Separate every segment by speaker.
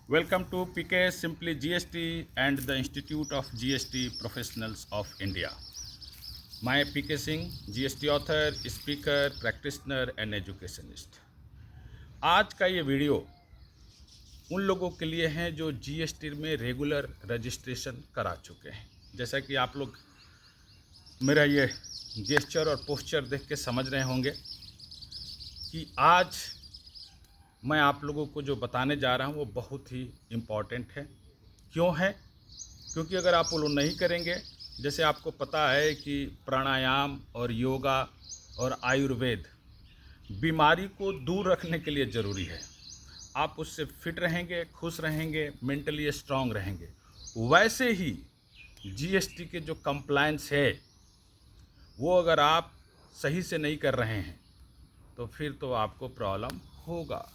Speaker 1: Welcome to PK Simply GST and the Institute of GST Professionals of India. मैं PK Singh, GST author, speaker, practitioner and educationist. आज का ये video उन लोगों के लिए हैं जो GST में रेगुलर रजिस्ट्रेशन करा चुके हैं। जैसा कि आप लोग मेरा ये जेस्चर और पोस्चर देख के समझ रहे होंगे कि आज मैं आप लोगों को जो बताने जा रहा हूँ वो बहुत ही इम्पॉर्टेंट है। क्यों है? क्योंकि अगर आप वो लोग नहीं करेंगे, जैसे आपको पता है कि प्राणायाम और योगा और आयुर्वेद बीमारी को दूर रखने के लिए ज़रूरी है। आप उससे फिट रहेंगे, खुश रहेंगे, मेंटली स्ट्रांग रहेंगे। वैसे ही जीएसटी के जो कंप्लायंस है वो अगर आप सही से नहीं कर रहे हैं तो फिर तो आपको प्रॉब्लम होगा।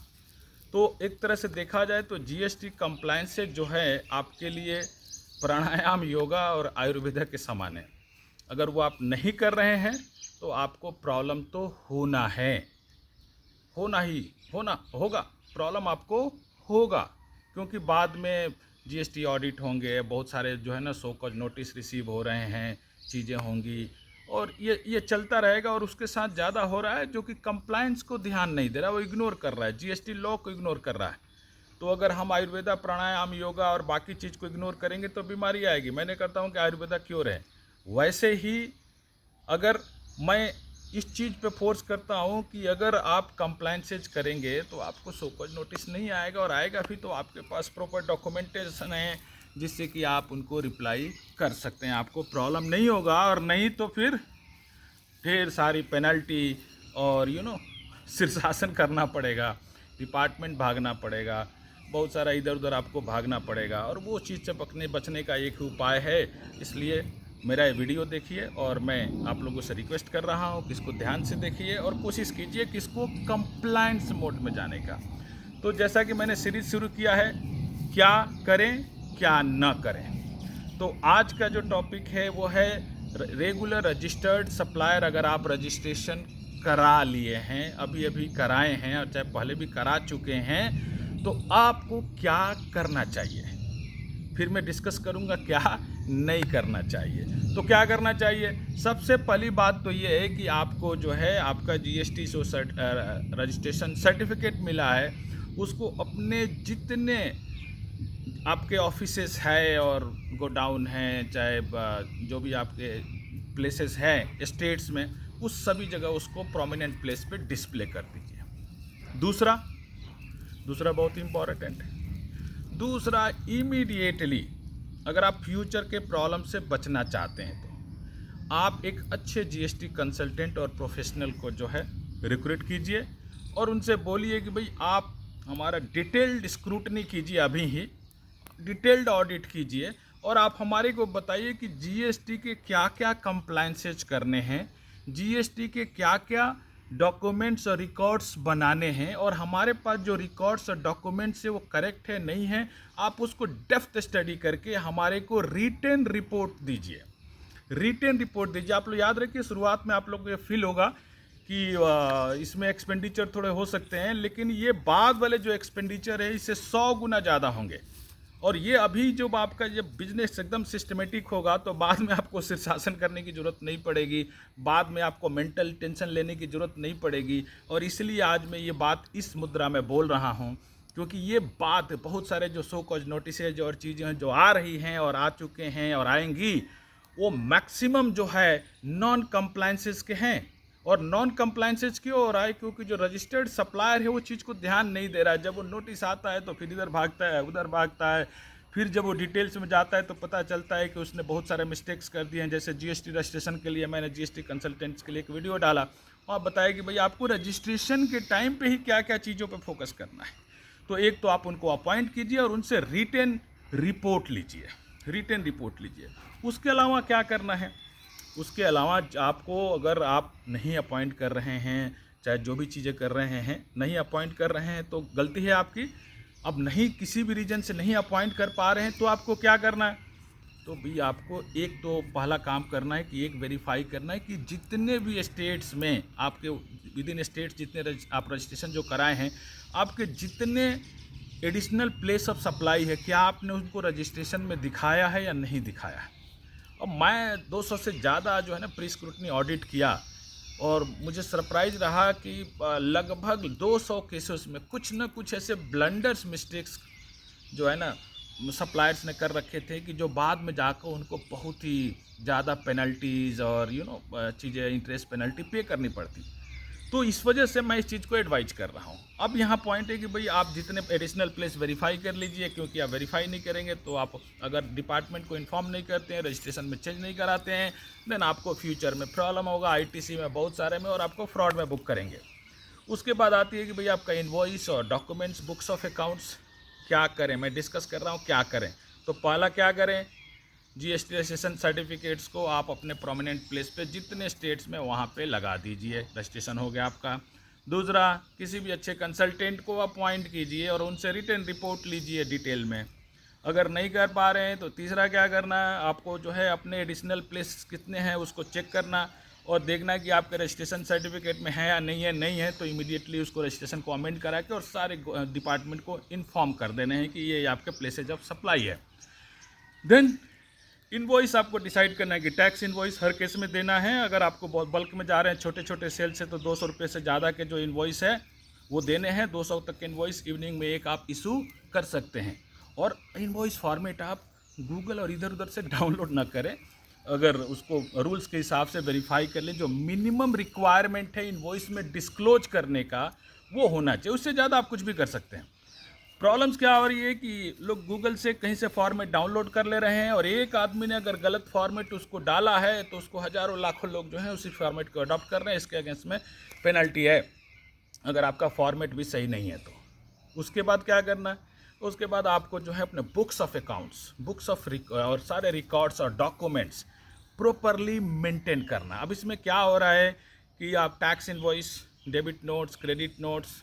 Speaker 1: तो एक तरह से देखा जाए तो जीएसटी कंप्लायंस से जो है आपके लिए प्राणायाम, योगा और आयुर्वेदा के समान है। अगर वो आप नहीं कर रहे हैं तो आपको प्रॉब्लम तो होना है, होगा प्रॉब्लम आपको होगा। क्योंकि बाद में जीएसटी ऑडिट होंगे, बहुत सारे जो है ना सो कॉज नोटिस रिसीव हो रहे हैं, चीज़ें होंगी और ये चलता रहेगा। और उसके साथ ज़्यादा हो रहा है जो कि कंप्लायंस को ध्यान नहीं दे रहा, वो इग्नोर कर रहा है, जीएसटी लॉ को इग्नोर कर रहा है। तो अगर हम आयुर्वेदा, प्राणायाम, योगा और बाकी चीज़ को इग्नोर करेंगे तो बीमारी आएगी। मैंने कहता हूँ कि आयुर्वेदा क्योर है। वैसे ही अगर मैं इस चीज़ पे फोर्स करता हूँ कि अगर आप कंप्लायंसेज करेंगे तो आपको सो कॉज नोटिस नहीं आएगा, और आएगा भी तो आपके पास प्रॉपर डॉक्यूमेंटेशन है जिससे कि आप उनको रिप्लाई कर सकते हैं, आपको प्रॉब्लम नहीं होगा। और नहीं तो फिर ढेर सारी पेनल्टी और शीर्षासन करना पड़ेगा, डिपार्टमेंट भागना पड़ेगा, बहुत सारा इधर उधर आपको भागना पड़ेगा। और वो चीज़ से बचने का एक ही उपाय है। इसलिए मेरा ये वीडियो देखिए और मैं आप लोगों से रिक्वेस्ट कर रहा हूँ कि इसको ध्यान से देखिए और कोशिश कीजिए कि इसको कंप्लायंस मोड में जाने का। तो जैसा कि मैंने सीरीज शुरू किया है, क्या करें क्या न करें। तो आज का जो टॉपिक है वो है रेगुलर रजिस्टर्ड सप्लायर। अगर आप रजिस्ट्रेशन करा लिए हैं, अभी अभी कराए हैं और चाहे पहले भी करा चुके हैं, तो आपको क्या करना चाहिए। फिर मैं डिस्कस करूंगा क्या नहीं करना चाहिए। तो क्या करना चाहिए? सबसे पहली बात तो ये है कि आपको जो है आपका जीएसटी जो रजिस्ट्रेशन सर्टिफिकेट मिला है उसको अपने जितने आपके ऑफिसेस है और गोडाउन है, चाहे जो भी आपके प्लेसेस हैं स्टेट्स में, उस सभी जगह उसको प्रोमिनेंट प्लेस पे डिस्प्ले कर दीजिए। दूसरा बहुत इम्पॉर्टेंट है। दूसरा, इमीडिएटली अगर आप फ्यूचर के प्रॉब्लम से बचना चाहते हैं तो आप एक अच्छे जीएसटी कंसल्टेंट और प्रोफेशनल को जो है रिक्रूट कीजिए और उनसे बोलिए कि भाई आप हमारा डिटेल्ड स्क्रूटनी कीजिए, अभी ही डिटेल्ड ऑडिट कीजिए और आप हमारे को बताइए कि जीएसटी के क्या क्या कंप्लायंसेज करने हैं, जीएसटी के क्या क्या डॉक्यूमेंट्स और रिकॉर्ड्स बनाने हैं, और हमारे पास जो रिकॉर्ड्स और डॉक्यूमेंट्स है वो करेक्ट है नहीं है, आप उसको डेप्थ स्टडी करके हमारे को रिटन रिपोर्ट दीजिए। आप लोग याद रखिए, शुरुआत में आप लोग को ये फील होगा कि इसमें एक्सपेंडिचर थोड़े हो सकते हैं, लेकिन ये बाद वाले जो एक्सपेंडिचर है इससे 100 गुना ज़्यादा होंगे। और ये अभी जो आपका जब बिजनेस एकदम सिस्टमेटिक होगा तो बाद में आपको शीर्षासन करने की ज़रूरत नहीं पड़ेगी, बाद में आपको मेंटल टेंशन लेने की ज़रूरत नहीं पड़ेगी। और इसलिए आज मैं ये बात इस मुद्रा में बोल रहा हूँ क्योंकि ये बात बहुत सारे जो सो कॉज नोटिसेज और चीज़ें जो आ रही हैं और आ चुके हैं और आएंगी, वो मैक्सिमम जो है नॉन कंप्लायंसेस के हैं। और नॉन कंप्लायंसेज क्यों हो रहा है? क्योंकि जो रजिस्टर्ड सप्लायर है वो चीज़ को ध्यान नहीं दे रहा है। जब वो नोटिस आता है तो फिर इधर भागता है, उधर भागता है, फिर जब वो डिटेल्स में जाता है तो पता चलता है कि उसने बहुत सारे मिस्टेक्स कर दिए हैं। जैसे जीएसटी रजिस्ट्रेशन के लिए मैंने जीएसटी कंसल्टेंट्स के लिए एक वीडियो डाला, वहाँ बताया कि भाई आपको रजिस्ट्रेशन के टाइम पे ही क्या क्या चीज़ों पे फोकस करना है। तो एक तो आप उनको अपॉइंट कीजिए और उनसे रिटन रिपोर्ट लीजिए। उसके अलावा क्या करना है? उसके अलावा आपको, अगर आप नहीं अपॉइंट कर रहे हैं, चाहे जो भी चीज़ें कर रहे हैं नहीं अपॉइंट कर रहे हैं तो गलती है आपकी। अब नहीं, किसी भी रीजन से नहीं अपॉइंट कर पा रहे हैं तो आपको क्या करना है? तो भी आपको एक तो पहला काम करना है कि एक वेरीफाई करना है कि जितने भी स्टेट्स में आपके विद इन स्टेट्स जितने आप रजिस्ट्रेशन जो कराए हैं, आपके जितने एडिशनल प्लेस ऑफ सप्लाई है, क्या आपने उनको रजिस्ट्रेशन में दिखाया है या नहीं दिखाया है। अब मैं 200 से ज़्यादा जो है ना प्री स्क्रूटनी ऑडिट किया और मुझे सरप्राइज़ रहा कि लगभग 200 केसेस में कुछ ना कुछ ऐसे ब्लंडर्स मिस्टेक्स जो है ना सप्लायर्स ने कर रखे थे कि जो बाद में जाकर उनको बहुत ही ज़्यादा पेनल्टीज़ और चीज़ें इंटरेस्ट पेनल्टी पे करनी पड़ती। तो इस वजह से मैं इस चीज़ को एडवाइज कर रहा हूँ। अब यहाँ पॉइंट है कि भाई आप जितने एडिशनल प्लेस वेरीफाई कर लीजिए, क्योंकि आप वेरीफाई नहीं करेंगे तो आप अगर डिपार्टमेंट को इन्फॉर्म नहीं करते हैं, रजिस्ट्रेशन में चेंज नहीं कराते हैं, देन आपको फ्यूचर में प्रॉब्लम होगा, आईटीसी में बहुत सारे में, और आपको फ्रॉड में बुक करेंगे। उसके बाद आती है कि भाई आपका इन्वॉइस और डॉक्यूमेंट्स, बुक्स ऑफ अकाउंट्स क्या करें, मैं डिस्कस कर रहा हूँ क्या करें। तो पहला क्या करें, जीएसटी रजिस्ट्रेशन सर्टिफिकेट्स को आप अपने प्रोमिनेंट प्लेस पे जितने स्टेट्स में वहाँ पे लगा दीजिए, रजिस्ट्रेशन हो गया आपका। दूसरा, किसी भी अच्छे कंसल्टेंट को अपॉइंट कीजिए और उनसे रिटर्न रिपोर्ट लीजिए डिटेल में। अगर नहीं कर पा रहे हैं तो तीसरा क्या करना है, आपको जो है अपने एडिशनल प्लेस कितने हैं उसको चेक करना और देखना कि आपके रजिस्ट्रेशन सर्टिफिकेट में है या नहीं है। नहीं है तो इमीडिएटली उसको रजिस्ट्रेशन को अमेंड करा के और सारे डिपार्टमेंट को इन्फॉर्म कर देने हैं कि ये आपके प्लेसेज ऑफ सप्लाई है। देन इनवॉइस आपको डिसाइड करना है कि टैक्स इनवॉइस हर केस में देना है। अगर आपको बहुत बल्क में जा रहे हैं छोटे छोटे सेल से तो 200 रुपये से ज़्यादा के जो इनवॉइस है वो देने हैं। 200 तक के इनवॉइस इवनिंग में एक आप इशू कर सकते हैं। और इनवॉइस फॉर्मेट आप गूगल और इधर उधर से डाउनलोड ना करें, अगर उसको रूल्स के हिसाब से वेरीफाई कर लें। जो मिनिमम रिक्वायरमेंट है इनवॉइस में डिस्क्लोज करने का वो होना चाहिए, उससे ज़्यादा आप कुछ भी कर सकते हैं। प्रॉब्लम्स क्या हो रही है कि लोग गूगल से कहीं से फॉर्मेट डाउनलोड कर ले रहे हैं और एक आदमी ने अगर गलत फॉर्मेट उसको डाला है तो उसको हज़ारों लाखों लोग जो हैं उसी फॉर्मेट को अडॉप्ट कर रहे हैं। इसके अगेंस्ट में पेनल्टी है अगर आपका फॉर्मेट भी सही नहीं है तो। उसके बाद क्या करना है, उसके बाद आपको जो है अपने books of accounts, books of और सारे रिकॉर्ड्स और डॉक्यूमेंट्स प्रॉपरली मेंटेन करना। अब इसमें क्या हो रहा है कि आप tax invoice, debit notes, credit notes,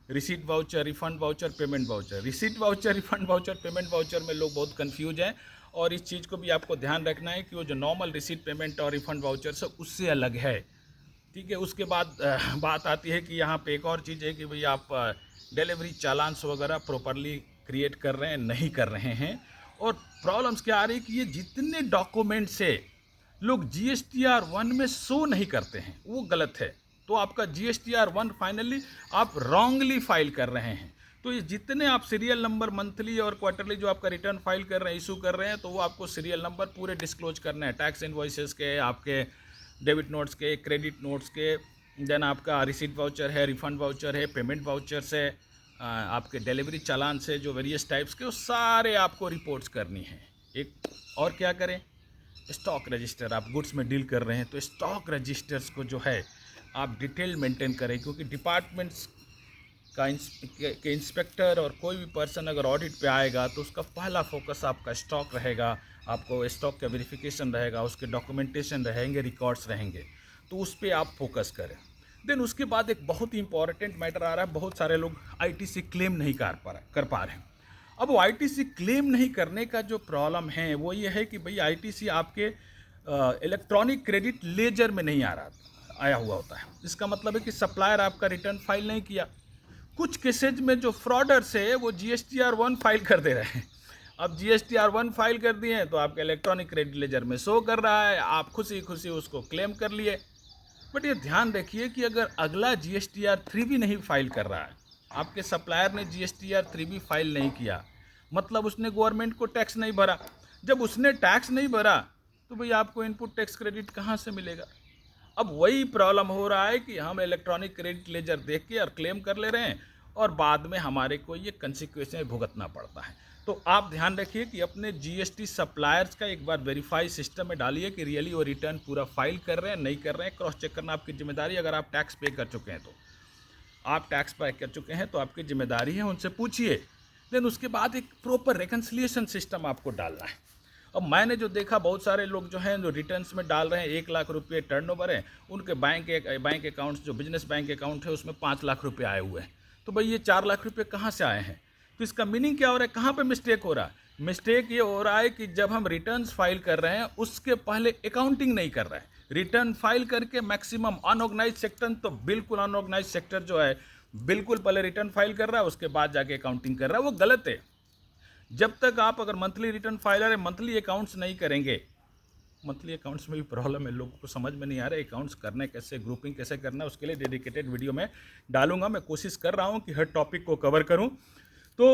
Speaker 1: receipt voucher, refund voucher, payment voucher. Receipt voucher, refund voucher, payment voucher में लोग बहुत कंफ्यूज हैं और इस चीज़ को भी आपको ध्यान रखना है कि वो जो नॉर्मल रिसीट, पेमेंट और रिफंड वाउचर से उससे अलग है। ठीक है। उसके बाद बात आती है कि यहाँ पे एक और चीज़ है कि भाई आप डिलीवरी चालान्स वगैरह प्रॉपरली क्रिएट कर रहे हैं नहीं कर रहे हैं। और प्रॉब्लम्स क्या आ रही है कि ये जितने डॉक्यूमेंट्स है लोग GSTR1 में शो नहीं करते हैं, वो गलत है। तो आपका GSTR1 फाइनली आप रॉन्गली फाइल कर रहे हैं। तो ये जितने आप सीरियल नंबर मंथली और क्वार्टरली जो आपका रिटर्न फाइल कर रहे हैं, इशू कर रहे हैं, तो वो आपको सीरियल नंबर पूरे डिस्क्लोज करने हैं। टैक्स इनवॉइसेस के, आपके डेबिट नोट्स के, क्रेडिट नोट्स के, देन आपका रिसीट वाउचर है, रिफंड वाउचर है, पेमेंट वाउचर से, आपके डिलीवरी चालान से, जो वेरियस टाइप्स के, वो सारे आपको रिपोर्ट्स करनी है। एक और क्या करें, स्टॉक रजिस्टर, आप गुड्स में डील कर रहे हैं तो स्टॉक रजिस्टर्स को जो है आप डिटेल मेंटेन करें, क्योंकि डिपार्टमेंट्स का इंस्पेक्टर और कोई भी पर्सन अगर ऑडिट पे आएगा तो उसका पहला फोकस आपका स्टॉक रहेगा, आपको स्टॉक का वेरिफिकेशन रहेगा, उसके डॉक्यूमेंटेशन रहेंगे, रिकॉर्ड्स रहेंगे, तो उस पर आप फोकस करें। देन उसके बाद एक बहुत ही इंपॉर्टेंट मैटर आ रहा है, बहुत सारे लोग ITC क्लेम नहीं कर पा रहे हैं। अब वो ITC क्लेम नहीं करने का जो प्रॉब्लम है वो ये है कि भाई ITC आपके इलेक्ट्रॉनिक क्रेडिट लेजर में नहीं आया हुआ होता है। इसका मतलब है कि सप्लायर आपका रिटर्न फाइल नहीं किया। कुछ केसेज में जो फ्रॉडर्स है वो GSTR1 फाइल कर दे रहे हैं। अब GSTR1 फाइल कर दिए हैं तो आपके इलेक्ट्रॉनिक क्रेडिट लेजर में शो कर रहा है, आप खुशी खुशी उसको क्लेम कर लिए। बट ये ध्यान रखिए कि अगर अगला GSTR3 भी नहीं फाइल कर रहा है, आपके सप्लायर ने GSTR3 भी फाइल नहीं किया, मतलब उसने गवर्नमेंट को टैक्स नहीं भरा। जब उसने टैक्स नहीं भरा तो भाई आपको इनपुट टैक्स क्रेडिट कहाँ से मिलेगा। अब वही प्रॉब्लम हो रहा है कि हम इलेक्ट्रॉनिक क्रेडिट लेजर देख के और क्लेम कर ले रहे हैं और बाद में हमारे को ये कंसिक्वेंसेस भुगतना पड़ता है। तो आप ध्यान रखिए कि अपने GST सप्लायर्स का एक बार वेरीफाई सिस्टम में डालिए कि रियली वो रिटर्न पूरा फाइल कर रहे हैं नहीं कर रहे हैं। क्रॉस चेक करना आपकी जिम्मेदारी। अगर आप टैक्स पे कर चुके हैं तो आपकी जिम्मेदारी है, उनसे पूछिए। देन उसके बाद एक प्रॉपर रिकन्सिलिएशन सिस्टम आपको डालना है। अब मैंने जो देखा, बहुत सारे लोग जो हैं जो रिटर्न्स में डाल रहे हैं 1 लाख रुपये टर्नओवर है, उनके बैंक अकाउंट्स, जो बिजनेस बैंक अकाउंट है उसमें 5 लाख रुपये आए हुए हैं। तो भाई ये 4 लाख रुपये कहाँ से आए हैं? तो इसका मीनिंग क्या हो रहा है, कहाँ पे मिस्टेक हो रहा है? मिस्टेक ये हो रहा है कि जब हम रिटर्न्स फाइल कर रहे हैं उसके पहले अकाउंटिंग नहीं कर रहा है। रिटर्न फाइल करके मैक्सिमम अनऑर्गेनाइज सेक्टर, तो बिल्कुल अनऑर्गेनाइज सेक्टर जो है बिल्कुल पहले रिटर्न फाइल कर रहा है, उसके बाद जाके अकाउंटिंग कर रहा है, वो गलत है। जब तक आप अगर मंथली रिटर्न फाइलर है, मंथली अकाउंट्स नहीं करेंगे, मंथली अकाउंट्स में भी प्रॉब्लम है, लोगों को समझ में नहीं आ रहा है अकाउंट्स करने कैसे, ग्रुपिंग कैसे करना है, उसके लिए डेडिकेटेड वीडियो में डालूंगा। मैं कोशिश कर रहा हूं कि हर टॉपिक को कवर करूं। तो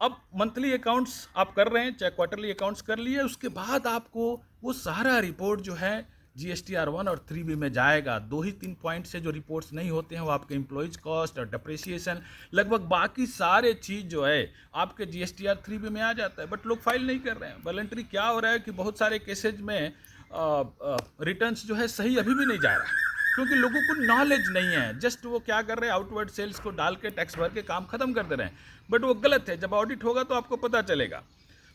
Speaker 1: अब मंथली अकाउंट्स आप कर रहे हैं, चाहे क्वार्टरली अकाउंट्स कर लिए, उसके बाद आपको वो सारा रिपोर्ट जो है GSTR 1 और 3B में जाएगा। 2 ही 3 पॉइंट से जो रिपोर्ट्स नहीं होते हैं वो आपके एम्प्लॉयज़ कॉस्ट और डिप्रिसिएशन, लगभग बाकी सारे चीज़ जो है आपके GSTR 3B में आ जाता है, बट लोग फाइल नहीं कर रहे हैं। वॉलंटरी क्या हो रहा है कि बहुत सारे केसेज में रिटर्न्स जो है सही अभी भी नहीं जा रहा है, क्योंकि लोगों को नॉलेज नहीं है। जस्ट वो क्या कर रहे हैं, आउटवर्ड सेल्स को डाल के टैक्स भर के काम खत्म कर दे रहे हैं, बट वो गलत है। जब ऑडिट होगा तो आपको पता चलेगा।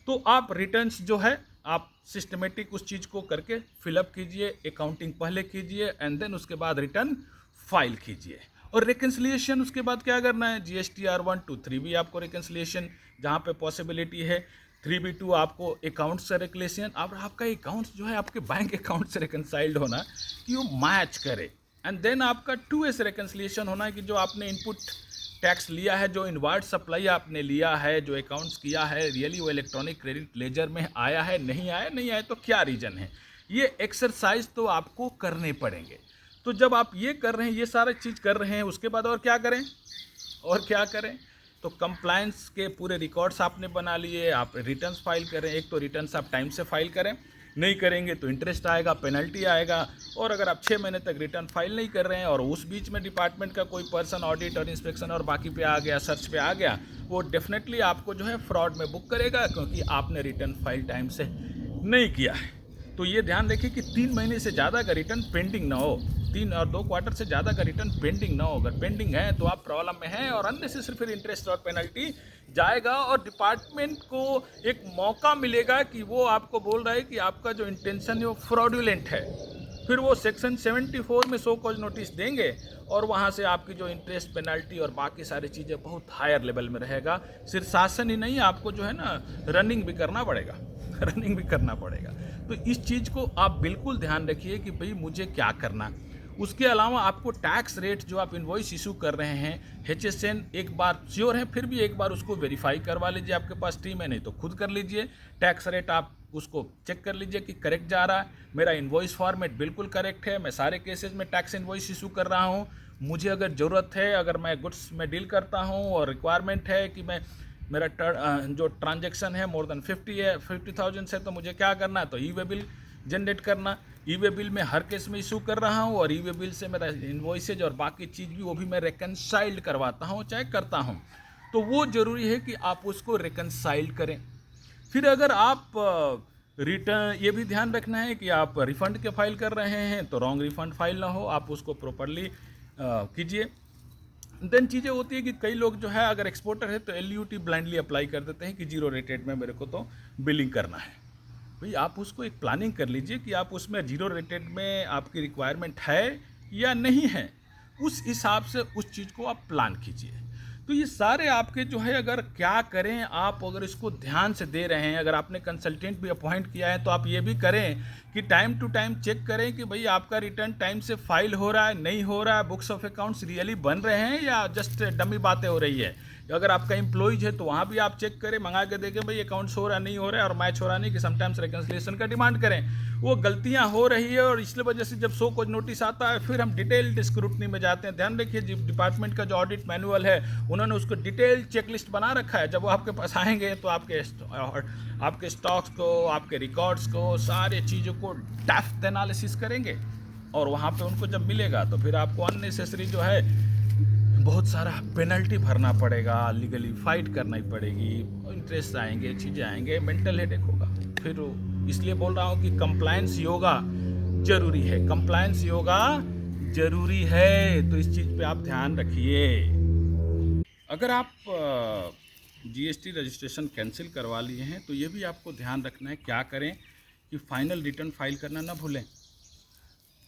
Speaker 1: तो आप रिटर्न्स जो है आप सिस्टमेटिक उस चीज़ को करके फिलअप कीजिए, अकाउंटिंग पहले कीजिए एंड देन उसके बाद रिटर्न फाइल कीजिए। और रिकन्सिलिएशन उसके बाद क्या करना है, GSTR 1 to 3B आपको रिकन्सिलिएशन जहाँ पे पॉसिबिलिटी है, 3B2 आपको अकाउंट से रिकन्सिलिएशन। अब आपका अकाउंट्स जो है आपके बैंक अकाउंट से रिकनसाइल्ड होना कि वो मैच करे, एंड देन आपका 2A से रिकन्सिलिएशन होना कि जो आपने इनपुट टैक्स लिया है, जो इनवर्ड सप्लाई आपने लिया है, जो अकाउंट्स किया है, रियली वो इलेक्ट्रॉनिक क्रेडिट लेजर में आया है, नहीं आया, नहीं आया तो क्या रीज़न है। ये एक्सरसाइज तो आपको करने पड़ेंगे। तो जब आप ये कर रहे हैं, ये सारा चीज़ कर रहे हैं, उसके बाद और क्या करें, और क्या करें, तो कंप्लायंस के पूरे रिकॉर्ड्स आपने बना लिए, आप रिटर्न्स फाइल करें। एक तो रिटर्न्स आप टाइम से फाइल करें, नहीं करेंगे तो इंटरेस्ट आएगा, पेनल्टी आएगा। और अगर आप 6 महीने तक रिटर्न फाइल नहीं कर रहे हैं और उस बीच में डिपार्टमेंट का कोई पर्सन ऑडिट और इंस्पेक्शन और बाकी पे आ गया, सर्च पे आ गया, वो डेफिनेटली आपको जो है फ्रॉड में बुक करेगा, क्योंकि आपने रिटर्न फाइल टाइम से नहीं किया है। तो ये ध्यान रखिए कि 3 महीने से ज़्यादा का रिटर्न पेंडिंग ना हो, 3 और 2 क्वार्टर से ज़्यादा का रिटर्न पेंडिंग ना हो। अगर पेंडिंग है तो आप प्रॉब्लम में हैं और अननेसेसरी फिर इंटरेस्ट और पेनल्टी जाएगा, और डिपार्टमेंट को एक मौका मिलेगा कि वो आपको बोल रहा है कि आपका जो इंटेंशन है वो फ्रॉडुलेंट है। फिर वो सेक्शन 74 में सो कॉज नोटिस देंगे और वहाँ से आपकी जो इंटरेस्ट, पेनल्टी और बाकी सारी चीज़ें बहुत हायर लेवल में रहेगा। सिर्फ शासन ही नहीं, आपको जो है ना रनिंग भी करना पड़ेगा रनिंग भी करना पड़ेगा। तो इस चीज़ को आप बिल्कुल ध्यान रखिए कि भाई मुझे क्या करना। उसके अलावा आपको टैक्स रेट जो आप इनवॉइस इशू कर रहे हैं, HSN एक बार श्योर है, फिर भी एक बार उसको वेरीफाई करवा लीजिए, आपके पास टीम है, नहीं तो खुद कर लीजिए। टैक्स रेट आप उसको चेक कर लीजिए कि करेक्ट जा रहा है, मेरा इनवॉइस फॉर्मेट बिल्कुल करेक्ट है, मैं सारे केसेज में टैक्स इनवॉइस इशू कर रहा हूँ। मुझे अगर ज़रूरत है, अगर मैं गुड्स में डील करता हूँ और रिक्वायरमेंट है कि मैं मेरा जो ट्रांजैक्शन है मोर देन 50,000 से, तो मुझे क्या करना है, तो ई वे बिल जनरेट करना। ई वे बिल में हर केस में इशू कर रहा हूँ और ई वे बिल से मेरा इन्वॉइसेज और बाकी चीज़ भी वो भी मैं रिकनसाइल्ड करवाता हूँ, चाहे करता हूँ। तो वो ज़रूरी है कि आप उसको रिकनसाइल्ड करें। फिर अगर आप रिटर्न, ये भी ध्यान रखना है कि आप रिफ़ंड के फाइल कर रहे हैं तो रॉन्ग रिफ़ंड फाइल ना हो, आप उसको प्रॉपरली कीजिए। देन चीज़ें होती है कि कई लोग जो है अगर एक्सपोर्टर है तो LUT ब्लाइंडली अप्लाई कर देते हैं कि 0 रेटेड में मेरे को तो बिलिंग करना है। भाई आप उसको एक प्लानिंग कर लीजिए कि आप उसमें 0 रेटेड में आपकी रिक्वायरमेंट है या नहीं है, उस हिसाब से उस चीज़ को आप प्लान कीजिए। तो ये सारे आपके जो है, अगर क्या करें आप, अगर इसको ध्यान से दे रहे हैं, अगर आपने कंसल्टेंट भी अपॉइंट किया है तो आप ये भी करें कि टाइम टू टाइम चेक करें कि भाई आपका रिटर्न टाइम से फाइल हो रहा है, नहीं हो रहा है, बुक्स ऑफ अकाउंट्स रियली बन रहे हैं या जस्ट डमी बातें हो रही है। अगर आपका एम्प्लॉइज है तो वहाँ भी आप चेक करें, मंगा के देखें भाई अकाउंट्स हो रहा नहीं हो रहा है और मैच हो रहा नहीं, कि समटाइम्स रिकन्सिलिएशन का डिमांड करें। वो गलतियाँ हो रही है और इसलिए वजह से जब सो कॉज नोटिस आता है फिर हम डिटेल्ड स्क्रूटनी में जाते हैं। ध्यान रखिए डिपार्टमेंट का जो ऑडिट मैनुअल है उन्होंने उसको डिटेल चेकलिस्ट बना रखा है। जब वो आपके पास आएंगे तो आपके स्टॉक्स को, आपके रिकॉर्ड्स को, सारे चीज़ों को डेप्थ एनालिसिस करेंगे और वहाँ पे उनको जब मिलेगा तो फिर आपको अननेसेसरी जो है बहुत सारा पेनल्टी भरना पड़ेगा, लीगली फाइट करना ही पड़ेगी, इंटरेस्ट आएंगे, चीज़ें आएंगे, मेंटल हेडेक होगा। फिर इसलिए बोल रहा हूँ कि कंप्लायंस योगा जरूरी है, कंप्लायंस योगा जरूरी है। तो इस चीज़ पे आप ध्यान रखिए। अगर आप GST रजिस्ट्रेशन कैंसिल करवा लिए हैं तो ये भी आपको ध्यान रखना है क्या करें कि फाइनल रिटर्न फाइल करना ना भूलें।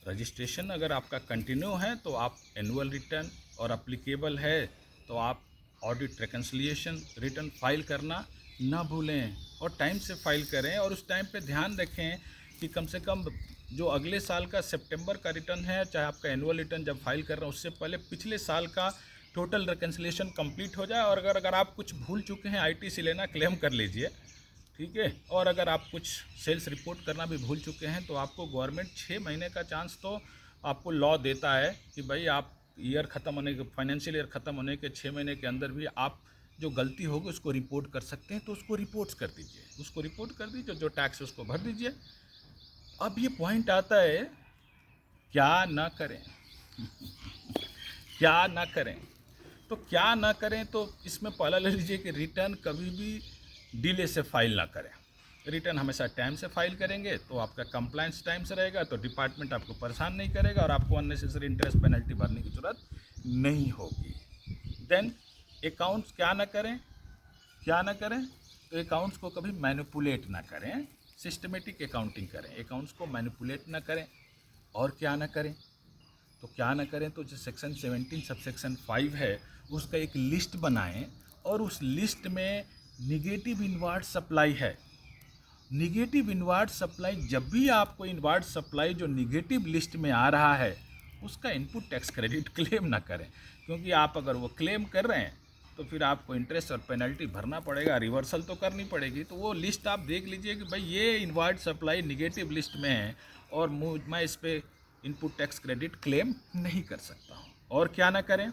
Speaker 1: रजिस्ट्रेशन अगर आपका कंटिन्यू है तो आप एनुअल रिटर्न, और अप्लीकेबल है तो आप ऑडिट रिकन्सिलिएशन रिटर्न फाइल करना ना भूलें और टाइम से फाइल करें। और उस टाइम पे ध्यान रखें कि कम से कम जो अगले साल का सितंबर का रिटर्न है, चाहे आपका एनुअल रिटर्न जब फाइल कर रहे हैं उससे पहले पिछले साल का टोटल रिकन्सिलिएशन कंप्लीट हो जाए। और अगर आप कुछ भूल चुके हैं आईटीसी लेना, क्लेम कर लीजिए, ठीक है। और अगर आप कुछ सेल्स रिपोर्ट करना भी भूल चुके हैं तो आपको गवर्नमेंट 6 महीने का चांस तो आपको लॉ देता है कि भाई आप ईयर ख़त्म होने के, फाइनेंशियल ईयर ख़त्म होने के 6 महीने के अंदर भी आप जो गलती होगी उसको रिपोर्ट कर सकते हैं। तो उसको रिपोर्ट्स कर दीजिए, उसको रिपोर्ट कर दीजिए, जो टैक्स है उसको भर दीजिए। अब ये पॉइंट आता है, क्या ना करें क्या ना करें। तो क्या ना करें, तो इसमें पहला ले लीजिए कि रिटर्न कभी भी डिले से फाइल ना करें। रिटर्न हमेशा टाइम से फाइल करेंगे तो आपका कंप्लायंस टाइम से रहेगा, तो डिपार्टमेंट आपको परेशान नहीं करेगा और आपको अननेसेसरी इंटरेस्ट पेनल्टी भरने की ज़रूरत नहीं होगी। देन अकाउंट्स क्या ना करें, क्या ना करें, तो अकाउंट्स को कभी मैनिपुलेट ना करें, सिस्टमेटिक अकाउंटिंग करें, अकाउंट्स को मैनिपुलेट ना करें। और क्या ना करें, तो क्या ना करें, तो जो सेक्शन 17 सबसेक्शन 5 है उसका एक लिस्ट बनाएं और उस लिस्ट में निगेटिव इनवार्ड सप्लाई है। निगेटिव इनवार्ड सप्लाई, जब भी आपको इनवार्ड सप्लाई जो निगेटिव लिस्ट में आ रहा है उसका इनपुट टैक्स क्रेडिट क्लेम ना करें, क्योंकि आप अगर वो क्लेम कर रहे हैं तो फिर आपको इंटरेस्ट और पेनल्टी भरना पड़ेगा, रिवर्सल तो करनी पड़ेगी। तो वो लिस्ट आप देख लीजिए कि भाई ये इनवार्ड सप्लाई निगेटिव लिस्ट में है और मैं इस पर इनपुट टैक्स क्रेडिट क्लेम नहीं कर सकता हूँ। और क्या ना करें,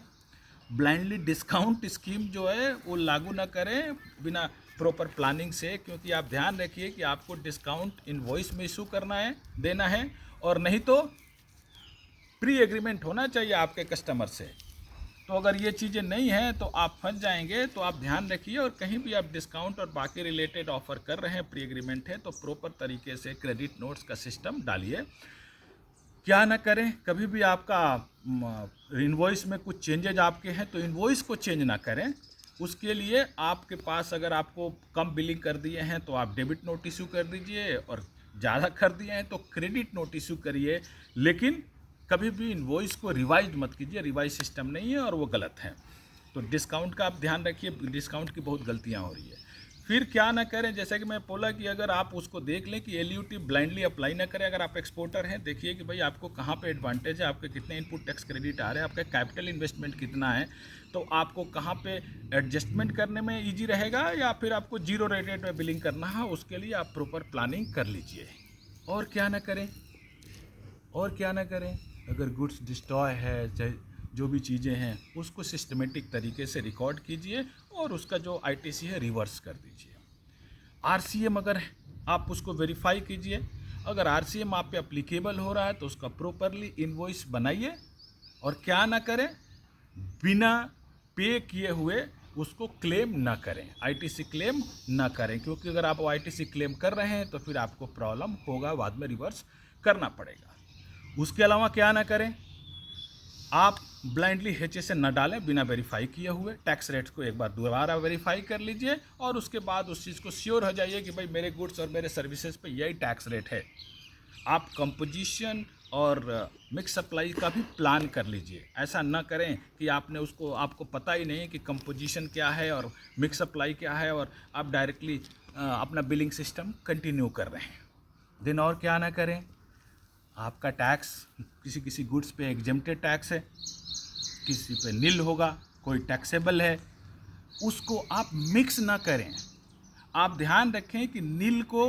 Speaker 1: ब्लाइंडली डिस्काउंट स्कीम जो है वो लागू ना करें बिना प्रॉपर प्लानिंग से, क्योंकि आप ध्यान रखिए कि आपको डिस्काउंट इनवॉइस में इशू करना है, देना है, और नहीं तो प्री एग्रीमेंट होना चाहिए आपके कस्टमर से। तो अगर ये चीज़ें नहीं हैं तो आप फंस जाएंगे। तो आप ध्यान रखिए, और कहीं भी आप डिस्काउंट और बाकी रिलेटेड ऑफर कर रहे हैं, प्री एग्रीमेंट है, तो प्रॉपर तरीके से क्रेडिट नोट्स का सिस्टम डालिए। क्या ना करें, कभी भी आपका इनवॉइस में कुछ चेंजेज आपके हैं तो इनवॉइस को चेंज ना करें। उसके लिए आपके पास अगर आपको कम बिलिंग कर दिए हैं तो आप डेबिट नोट इशू कर दीजिए, और ज़्यादा कर दिए हैं तो क्रेडिट नोट इशू करिए। लेकिन कभी भी इनवॉइस को रिवाइज मत कीजिए, रिवाइज सिस्टम नहीं है और वो गलत है। तो डिस्काउंट का आप ध्यान रखिए, डिस्काउंट की बहुत गलतियाँ हो रही है। फिर क्या ना करें, जैसे कि मैं बोला कि अगर आप उसको देख लें कि एलयूटी ब्लाइंडली अप्लाई ना करें। अगर आप एक्सपोर्टर हैं, देखिए कि भाई आपको कहाँ पे एडवांटेज है, आपके कितने इनपुट टैक्स क्रेडिट आ रहे हैं, आपका कैपिटल इन्वेस्टमेंट कितना है, तो आपको कहाँ पे एडजस्टमेंट करने में ईजी रहेगा, या फिर आपको जीरो रेटेड में बिलिंग करना है, उसके लिए आप प्रॉपर प्लानिंग कर लीजिए। और क्या ना करें, और क्या ना करें, अगर गुड्स डिस्ट्रॉय है, चाहे जो भी चीज़ें हैं, उसको सिस्टमेटिक तरीके से रिकॉर्ड कीजिए और उसका जो आईटीसी है रिवर्स कर दीजिए। आरसीएम अगर आप उसको वेरीफाई कीजिए, अगर आरसीएम आप पे अप्लीकेबल हो रहा है तो उसका प्रॉपरली इनवॉइस बनाइए। और क्या ना करें, बिना पे किए हुए उसको क्लेम ना करें, आईटीसी क्लेम ना करें, क्योंकि अगर आप आईटीसी क्लेम कर रहे हैं तो फिर आपको प्रॉब्लम होगा, बाद में रिवर्स करना पड़ेगा। उसके अलावा क्या ना करें, आप ब्लाइंडली HSA न डालें बिना वेरीफाई किए हुए। टैक्स रेट्स को एक बार दोबारा वेरीफाई कर लीजिए और उसके बाद उस चीज़ को श्योर हो जाइए कि भाई मेरे गुड्स और मेरे सर्विसेज पे यही टैक्स रेट है। आप कंपोजिशन और मिक्स सप्लाई का भी प्लान कर लीजिए। ऐसा न करें कि आपको पता ही नहीं कि कंपोजिशन क्या है और मिक्स सप्लाई क्या है और आप डायरेक्टली अपना बिलिंग सिस्टम कंटिन्यू कर रहे हैं। देन और क्या ना करें, आपका टैक्स किसी गुड्स पे एग्जेम्प्टेड टैक्स है, किसी पे नील होगा, कोई टैक्सेबल है, उसको आप मिक्स ना करें। आप ध्यान रखें कि नील को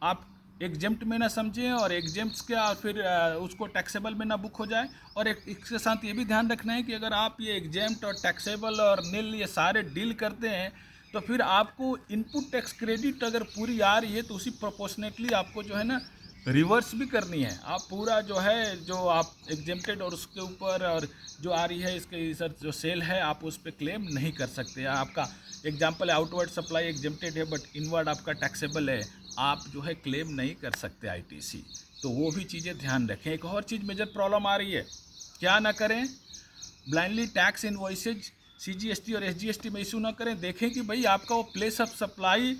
Speaker 1: आप एग्जेम्प्ट में ना समझें और एग्जेम्प्ट के और फिर उसको टैक्सेबल में ना बुक हो जाए। और इसके साथ ये भी ध्यान रखना है कि अगर आप ये एग्जेम्प्ट और टैक्सेबल और नील ये सारे डील करते हैं तो फिर आपको इनपुट टैक्स क्रेडिट अगर पूरी आ रही है तो उसी प्रोपोर्शनेटली आपको जो है ना रिवर्स भी करनी है। आप पूरा जो है, जो आप एग्जेम्प्टेड और उसके ऊपर और जो आ रही है इसके सर जो सेल है, आप उस पर क्लेम नहीं कर सकते। आपका एग्जांपल है आउटवर्ड सप्लाई एग्जेम्प्टेड है बट इनवर्ड आपका टैक्सेबल है, आप जो है क्लेम नहीं कर सकते आईटीसी। तो वो भी चीज़ें ध्यान रखें। एक और चीज़ मेजर प्रॉब्लम आ रही है, क्या ना करें, ब्लाइंडली टैक्स इनवॉइसेज सीजीएसटी और एसजीएसटी में इशू ना करें। देखें कि भाई आपका वो place of supply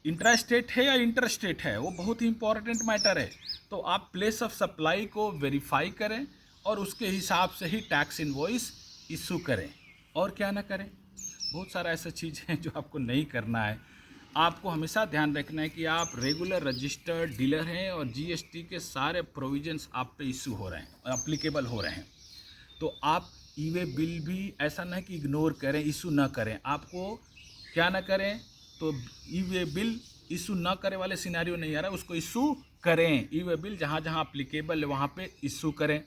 Speaker 1: intra state है या इंटर स्टेट है, वो बहुत ही इंपॉर्टेंट मैटर है। तो आप प्लेस ऑफ सप्लाई को वेरीफाई करें और उसके हिसाब से ही टैक्स इनवॉइस इशू करें। और क्या ना करें, बहुत सारा ऐसा चीज़ है जो आपको नहीं करना है। आपको हमेशा ध्यान रखना है कि आप रेगुलर रजिस्टर्ड डीलर हैं और जीएसटी के सारे प्रोविजंस आप पे इशू हो रहे हैं, एप्लीकेबल हो रहे हैं। तो आप ई वे बिल भी ऐसा ना कि इग्नोर करें, इशू ना करें। आपको क्या ना करें, तो ई वे बिल इशू ना करे वाले सिनेरियो नहीं आ रहा, उसको इशू करें। ई वे बिल जहाँ जहाँ अप्लीकेबल है वहाँ पे इशू करें।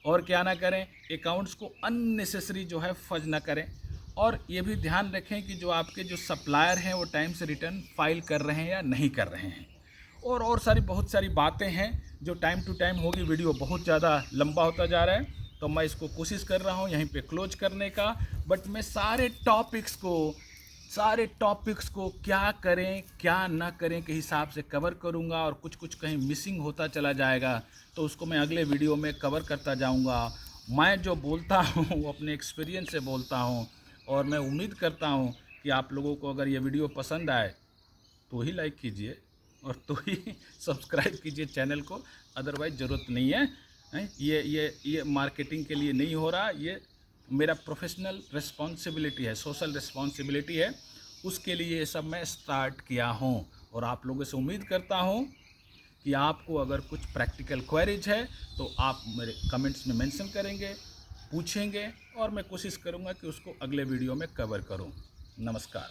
Speaker 1: और क्या ना करें, अकाउंट्स को अननेसेसरी जो है फज ना करें। और ये भी ध्यान रखें कि जो आपके जो सप्लायर हैं वो टाइम से रिटर्न फाइल कर रहे हैं या नहीं कर रहे हैं। और सारी बहुत सारी बातें हैं जो टाइम टू टाइम होगी। वीडियो बहुत ज़्यादा लंबा होता जा रहा है, तो मैं इसको कोशिश कर रहा हूँ यहीं पे क्लोज करने का। बट मैं सारे टॉपिक्स को क्या करें क्या ना करें के हिसाब से कवर करूँगा, और कुछ कुछ कहीं मिसिंग होता चला जाएगा तो उसको मैं अगले वीडियो में कवर करता जाऊँगा। मैं जो बोलता हूँ वो अपने एक्सपीरियंस से बोलता हूँ, और मैं उम्मीद करता हूँ कि आप लोगों को अगर ये वीडियो पसंद आए तो ही लाइक कीजिए और तो ही सब्सक्राइब कीजिए चैनल को, अदरवाइज़ ज़रूरत नहीं है। ये मार्केटिंग के लिए नहीं हो रहा, ये मेरा प्रोफेशनल रिस्पॉन्सिबिलिटी है, सोशल रिस्पॉन्सिबिलिटी है, उसके लिए ये सब मैं स्टार्ट किया हूँ। और आप लोगों से उम्मीद करता हूँ कि आपको अगर कुछ प्रैक्टिकल क्वेरीज है तो आप मेरे कमेंट्स में मेंशन करेंगे, पूछेंगे, और मैं कोशिश करूँगा कि उसको अगले वीडियो में कवर करूँ। नमस्कार।